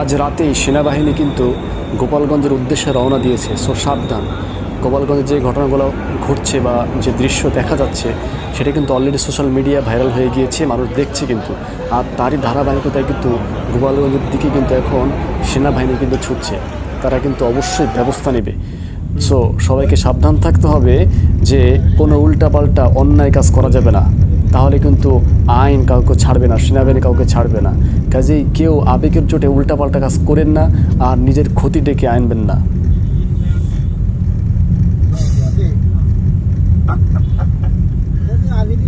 আজ রাতেই সেনাবাহিনী কিন্তু গোপালগঞ্জের উদ্দেশ্যে রওনা দিয়েছে। সো সাবধান, গোপালগঞ্জে যে ঘটনাগুলো ঘটছে বা যে দৃশ্য দেখা যাচ্ছে সেটা কিন্তু অলরেডি সোশ্যাল মিডিয়া ভাইরাল হয়ে গিয়েছে, মানুষ দেখছে কিন্তু। আর তারই ধারাবাহিকতায় কিন্তু গোপালগঞ্জের দিকে কিন্তু এখন সেনাবাহিনী কিন্তু ছুটছে, তারা কিন্তু অবশ্যই ব্যবস্থা নেবে। সো সবাইকে সাবধান থাকতে হবে যে কোনো উল্টাপাল্টা অন্যায় কাজ করা যাবে না, তাহলে কিন্তু আইন কাউকে ছাড়বে না, সেনাবাহিনী কাউকে ছাড়বে না। কাজেই কেউ আবেগের চোটে উল্টাপাল্টা কাজ করেন না আর নিজের ক্ষতি ডেকে আনবেন না।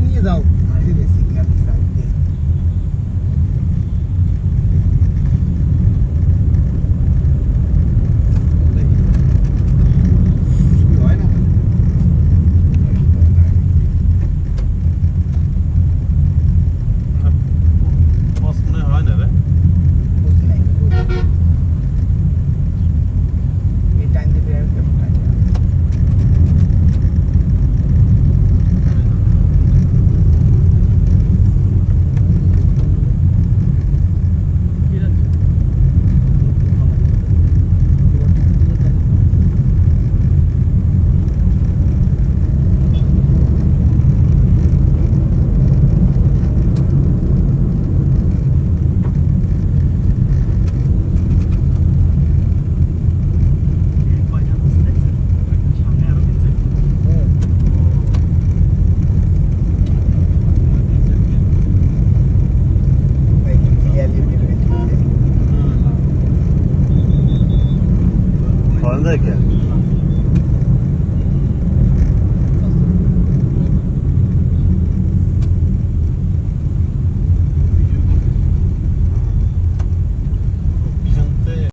নিয়ে যাও Falan derken